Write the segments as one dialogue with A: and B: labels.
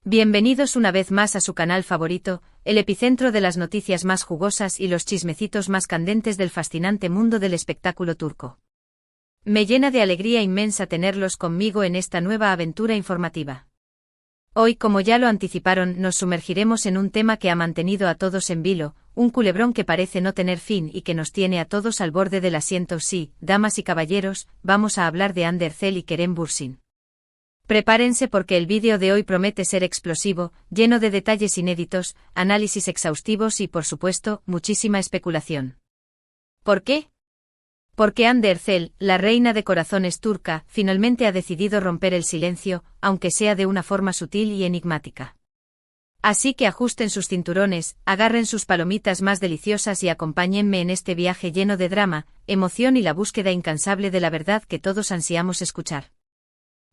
A: Bienvenidos una vez más a su canal favorito, el epicentro de las noticias más jugosas y los chismecitos más candentes del fascinante mundo del espectáculo turco. Me llena de alegría inmensa tenerlos conmigo en esta nueva aventura informativa. Hoy, como ya lo anticiparon, nos sumergiremos en un tema que ha mantenido a todos en vilo, un culebrón que parece no tener fin y que nos tiene a todos al borde del asiento. Sí, damas y caballeros, vamos a hablar de Hande Erçel y Kerem Bürsin. Prepárense porque el vídeo de hoy promete ser explosivo, lleno de detalles inéditos, análisis exhaustivos y, por supuesto, muchísima especulación. ¿Por qué? Porque Hande Erçel, la reina de corazones turca, finalmente ha decidido romper el silencio, aunque sea de una forma sutil y enigmática. Así que ajusten sus cinturones, agarren sus palomitas más deliciosas y acompáñenme en este viaje lleno de drama, emoción y la búsqueda incansable de la verdad que todos ansiamos escuchar.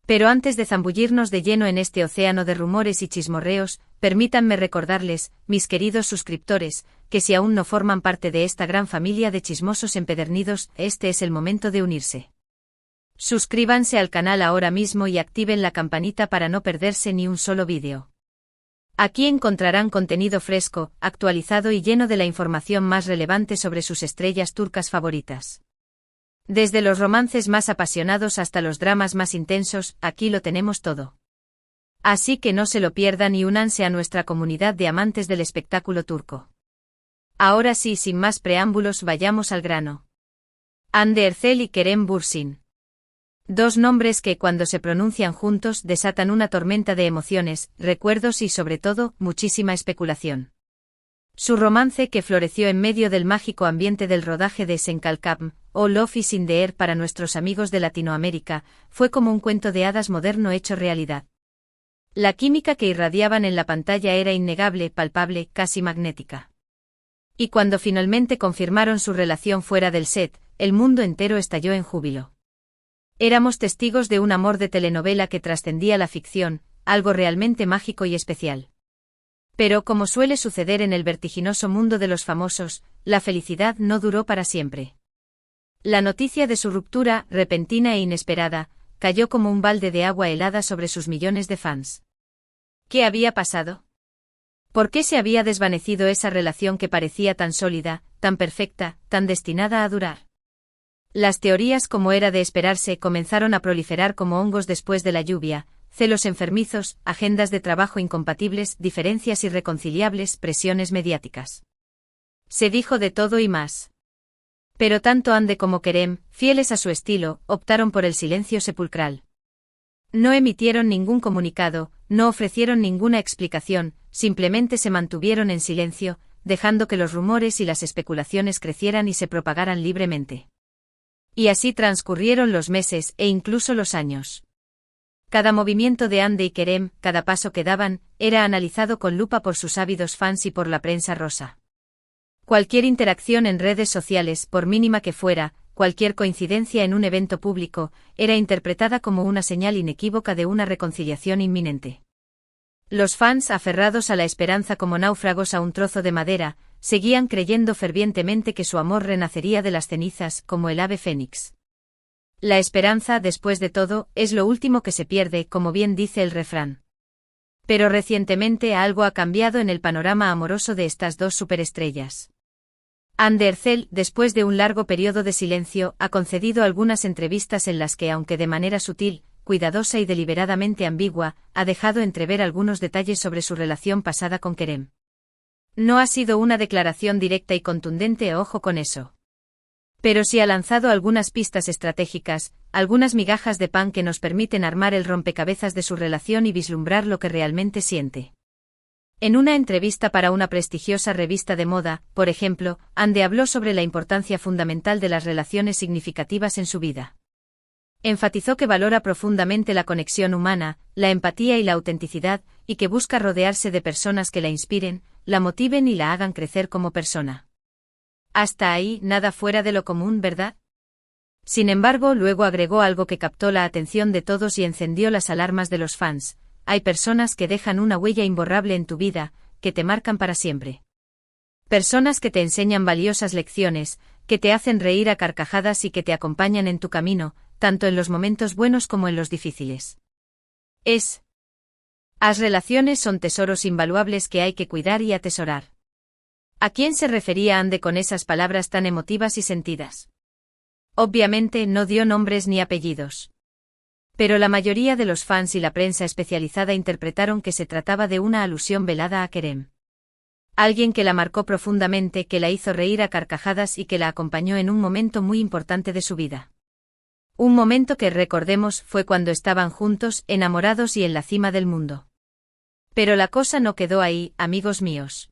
A: Pero antes de zambullirnos de lleno en este océano de rumores y chismorreos, permítanme recordarles, mis queridos suscriptores, que si aún no forman parte de esta gran familia de chismosos empedernidos, este es el momento de unirse. Suscríbanse al canal ahora mismo y activen la campanita para no perderse ni un solo vídeo. Aquí encontrarán contenido fresco, actualizado y lleno de la información más relevante sobre sus estrellas turcas favoritas. Desde los romances más apasionados hasta los dramas más intensos, aquí lo tenemos todo. Así que no se lo pierdan y únanse a nuestra comunidad de amantes del espectáculo turco. Ahora sí, sin más preámbulos, vayamos al grano. Hande Erçel y Kerem Bürsin. Dos nombres que, cuando se pronuncian juntos, desatan una tormenta de emociones, recuerdos y, sobre todo, muchísima especulación. Su romance, que floreció en medio del mágico ambiente del rodaje de Senkalkam, o Love is in the Air para nuestros amigos de Latinoamérica, fue como un cuento de hadas moderno hecho realidad. La química que irradiaban en la pantalla era innegable, palpable, casi magnética. Y cuando finalmente confirmaron su relación fuera del set, el mundo entero estalló en júbilo. Éramos testigos de un amor de telenovela que trascendía la ficción, algo realmente mágico y especial. Pero, como suele suceder en el vertiginoso mundo de los famosos, la felicidad no duró para siempre. La noticia de su ruptura, repentina e inesperada, cayó como un balde de agua helada sobre sus millones de fans. ¿Qué había pasado? ¿Por qué se había desvanecido esa relación que parecía tan sólida, tan perfecta, tan destinada a durar? Las teorías, como era de esperarse, comenzaron a proliferar como hongos después de la lluvia. Celos enfermizos, agendas de trabajo incompatibles, diferencias irreconciliables, presiones mediáticas. Se dijo de todo y más. Pero tanto Hande como Kerem, fieles a su estilo, optaron por el silencio sepulcral. No emitieron ningún comunicado, no ofrecieron ninguna explicación, simplemente se mantuvieron en silencio, dejando que los rumores y las especulaciones crecieran y se propagaran libremente. Y así transcurrieron los meses e incluso los años. Cada movimiento de Hande y Kerem, cada paso que daban, era analizado con lupa por sus ávidos fans y por la prensa rosa. Cualquier interacción en redes sociales, por mínima que fuera, cualquier coincidencia en un evento público, era interpretada como una señal inequívoca de una reconciliación inminente. Los fans, aferrados a la esperanza como náufragos a un trozo de madera, seguían creyendo fervientemente que su amor renacería de las cenizas, como el ave fénix. La esperanza, después de todo, es lo último que se pierde, como bien dice el refrán. Pero recientemente algo ha cambiado en el panorama amoroso de estas dos superestrellas. Hande Erçel, después de un largo periodo de silencio, ha concedido algunas entrevistas en las que, aunque de manera sutil, cuidadosa y deliberadamente ambigua, ha dejado entrever algunos detalles sobre su relación pasada con Kerem. No ha sido una declaración directa y contundente, ojo con eso. Pero sí ha lanzado algunas pistas estratégicas, algunas migajas de pan que nos permiten armar el rompecabezas de su relación y vislumbrar lo que realmente siente. En una entrevista para una prestigiosa revista de moda, por ejemplo, Hande habló sobre la importancia fundamental de las relaciones significativas en su vida. Enfatizó que valora profundamente la conexión humana, la empatía y la autenticidad, y que busca rodearse de personas que la inspiren, la motiven y la hagan crecer como persona. Hasta ahí, nada fuera de lo común, ¿verdad? Sin embargo, luego agregó algo que captó la atención de todos y encendió las alarmas de los fans. Hay personas que dejan una huella imborrable en tu vida, que te marcan para siempre. Personas que te enseñan valiosas lecciones, que te hacen reír a carcajadas y que te acompañan en tu camino, tanto en los momentos buenos como en los difíciles. Es Las relaciones son tesoros invaluables que hay que cuidar y atesorar. ¿A quién se refería Ande con esas palabras tan emotivas y sentidas? Obviamente no dio nombres ni apellidos. Pero la mayoría de los fans y la prensa especializada interpretaron que se trataba de una alusión velada a Kerem. Alguien que la marcó profundamente, que la hizo reír a carcajadas y que la acompañó en un momento muy importante de su vida. Un momento que, recordemos, fue cuando estaban juntos, enamorados y en la cima del mundo. Pero la cosa no quedó ahí, amigos míos.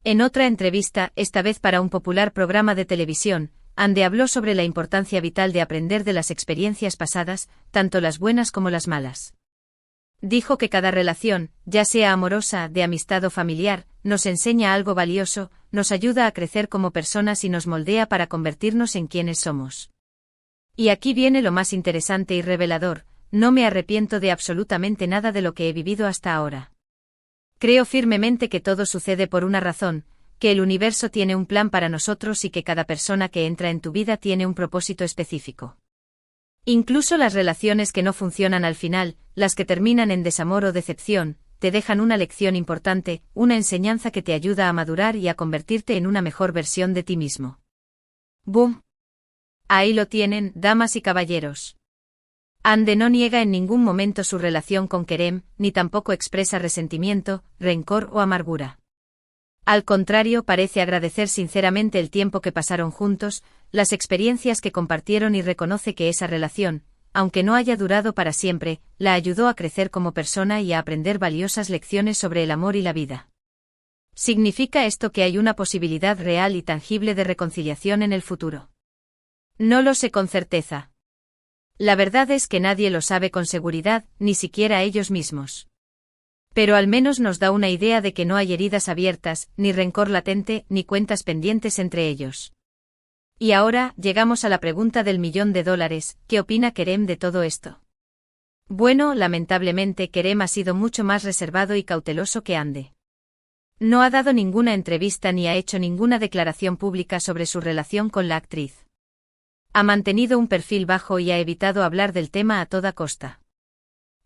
A: En otra entrevista, esta vez para un popular programa de televisión, Ande habló sobre la importancia vital de aprender de las experiencias pasadas, tanto las buenas como las malas. Dijo que cada relación, ya sea amorosa, de amistad o familiar, nos enseña algo valioso, nos ayuda a crecer como personas y nos moldea para convertirnos en quienes somos. Y aquí viene lo más interesante y revelador: no me arrepiento de absolutamente nada de lo que he vivido hasta ahora. Creo firmemente que todo sucede por una razón, que el universo tiene un plan para nosotros y que cada persona que entra en tu vida tiene un propósito específico. Incluso las relaciones que no funcionan al final, las que terminan en desamor o decepción, te dejan una lección importante, una enseñanza que te ayuda a madurar y a convertirte en una mejor versión de ti mismo. ¡Boom! Ahí lo tienen, damas y caballeros. Ande no niega en ningún momento su relación con Kerem, ni tampoco expresa resentimiento, rencor o amargura. Al contrario, parece agradecer sinceramente el tiempo que pasaron juntos, las experiencias que compartieron, y reconoce que esa relación, aunque no haya durado para siempre, la ayudó a crecer como persona y a aprender valiosas lecciones sobre el amor y la vida. ¿Significa esto que hay una posibilidad real y tangible de reconciliación en el futuro? No lo sé con certeza. La verdad es que nadie lo sabe con seguridad, ni siquiera ellos mismos. Pero al menos nos da una idea de que no hay heridas abiertas, ni rencor latente, ni cuentas pendientes entre ellos. Y ahora, llegamos a la pregunta del $1.000.000, ¿qué opina Kerem de todo esto? Bueno, lamentablemente Kerem ha sido mucho más reservado y cauteloso que Ande. No ha dado ninguna entrevista ni ha hecho ninguna declaración pública sobre su relación con la actriz. Ha mantenido un perfil bajo y ha evitado hablar del tema a toda costa.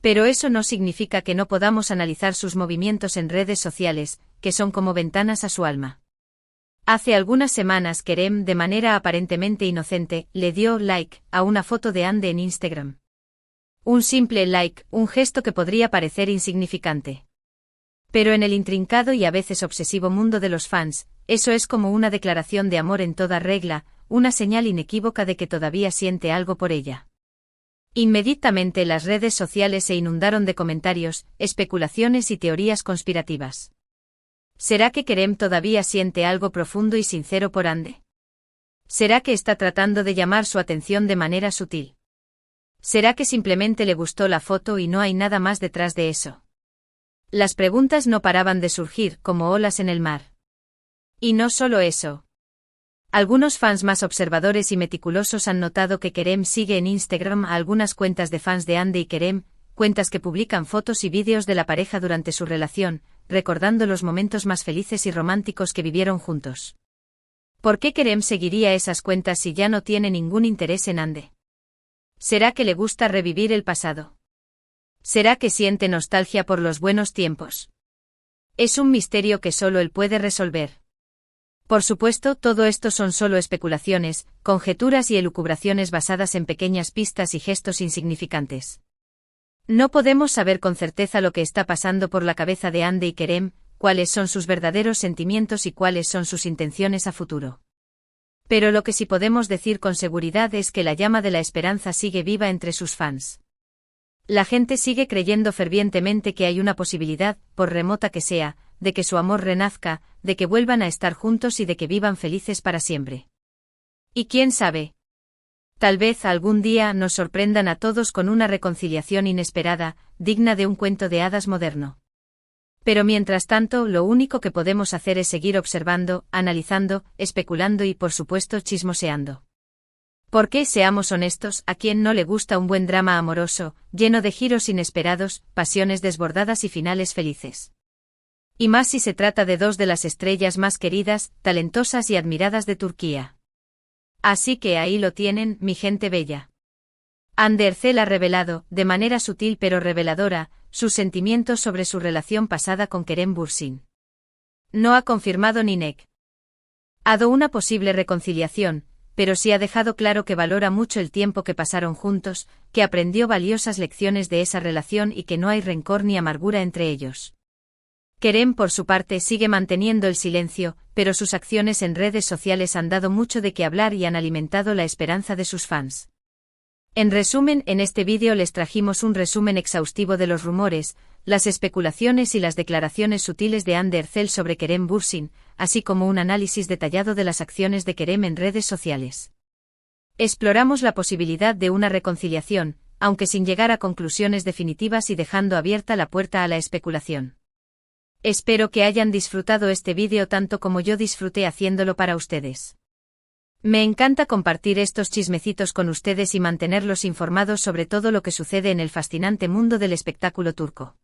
A: Pero eso no significa que no podamos analizar sus movimientos en redes sociales, que son como ventanas a su alma. Hace algunas semanas Kerem, de manera aparentemente inocente, le dio like a una foto de Ande en Instagram. Un simple like, un gesto que podría parecer insignificante. Pero en el intrincado y a veces obsesivo mundo de los fans, eso es como una declaración de amor en toda regla, una señal inequívoca de que todavía siente algo por ella. Inmediatamente las redes sociales se inundaron de comentarios, especulaciones y teorías conspirativas. ¿Será que Kerem todavía siente algo profundo y sincero por Ande? ¿Será que está tratando de llamar su atención de manera sutil? ¿Será que simplemente le gustó la foto y no hay nada más detrás de eso? Las preguntas no paraban de surgir como olas en el mar. Y no solo eso. Algunos fans más observadores y meticulosos han notado que Kerem sigue en Instagram a algunas cuentas de fans de Ande y Kerem, cuentas que publican fotos y vídeos de la pareja durante su relación, recordando los momentos más felices y románticos que vivieron juntos. ¿Por qué Kerem seguiría esas cuentas si ya no tiene ningún interés en Ande? ¿Será que le gusta revivir el pasado? ¿Será que siente nostalgia por los buenos tiempos? Es un misterio que solo él puede resolver. Por supuesto, todo esto son solo especulaciones, conjeturas y elucubraciones basadas en pequeñas pistas y gestos insignificantes. No podemos saber con certeza lo que está pasando por la cabeza de Ande y Kerem, cuáles son sus verdaderos sentimientos y cuáles son sus intenciones a futuro. Pero lo que sí podemos decir con seguridad es que la llama de la esperanza sigue viva entre sus fans. La gente sigue creyendo fervientemente que hay una posibilidad, por remota que sea, de que su amor renazca, de que vuelvan a estar juntos y de que vivan felices para siempre. Y quién sabe. Tal vez algún día nos sorprendan a todos con una reconciliación inesperada, digna de un cuento de hadas moderno. Pero mientras tanto, lo único que podemos hacer es seguir observando, analizando, especulando y por supuesto chismoseando. Porque, seamos honestos, ¿a quién no le gusta un buen drama amoroso, lleno de giros inesperados, pasiones desbordadas y finales felices? Y más si se trata de dos de las estrellas más queridas, talentosas y admiradas de Turquía. Así que ahí lo tienen, mi gente bella. Ande Erçel ha revelado, de manera sutil pero reveladora, sus sentimientos sobre su relación pasada con Kerem Bürsin. No ha confirmado ni ha dado una posible reconciliación, pero sí ha dejado claro que valora mucho el tiempo que pasaron juntos, que aprendió valiosas lecciones de esa relación y que no hay rencor ni amargura entre ellos. Kerem, por su parte, sigue manteniendo el silencio, pero sus acciones en redes sociales han dado mucho de qué hablar y han alimentado la esperanza de sus fans. En resumen, en este vídeo les trajimos un resumen exhaustivo de los rumores, las especulaciones y las declaraciones sutiles de Hande Erçel sobre Kerem Bürsin, así como un análisis detallado de las acciones de Kerem en redes sociales. Exploramos la posibilidad de una reconciliación, aunque sin llegar a conclusiones definitivas y dejando abierta la puerta a la especulación. Espero que hayan disfrutado este vídeo tanto como yo disfruté haciéndolo para ustedes. Me encanta compartir estos chismecitos con ustedes y mantenerlos informados sobre todo lo que sucede en el fascinante mundo del espectáculo turco.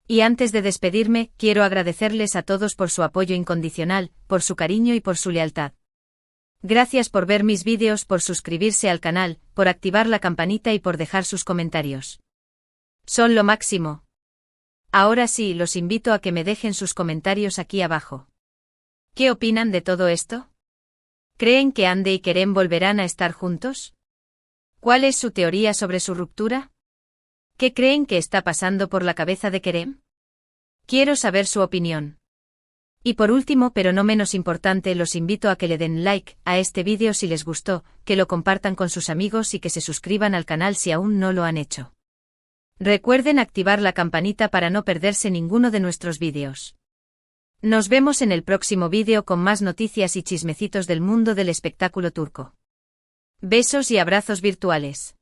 A: Y antes de despedirme, quiero agradecerles a todos por su apoyo incondicional, por su cariño y por su lealtad. Gracias por ver mis vídeos, por suscribirse al canal, por activar la campanita y por dejar sus comentarios. Son lo máximo. Ahora sí, los invito a que me dejen sus comentarios aquí abajo. ¿Qué opinan de todo esto? ¿Creen que Hande y Kerem volverán a estar juntos? ¿Cuál es su teoría sobre su ruptura? ¿Qué creen que está pasando por la cabeza de Kerem? Quiero saber su opinión. Y por último, pero no menos importante, los invito a que le den like a este vídeo si les gustó, que lo compartan con sus amigos y que se suscriban al canal si aún no lo han hecho. Recuerden activar la campanita para no perderse ninguno de nuestros vídeos. Nos vemos en el próximo vídeo con más noticias y chismecitos del mundo del espectáculo turco. Besos y abrazos virtuales.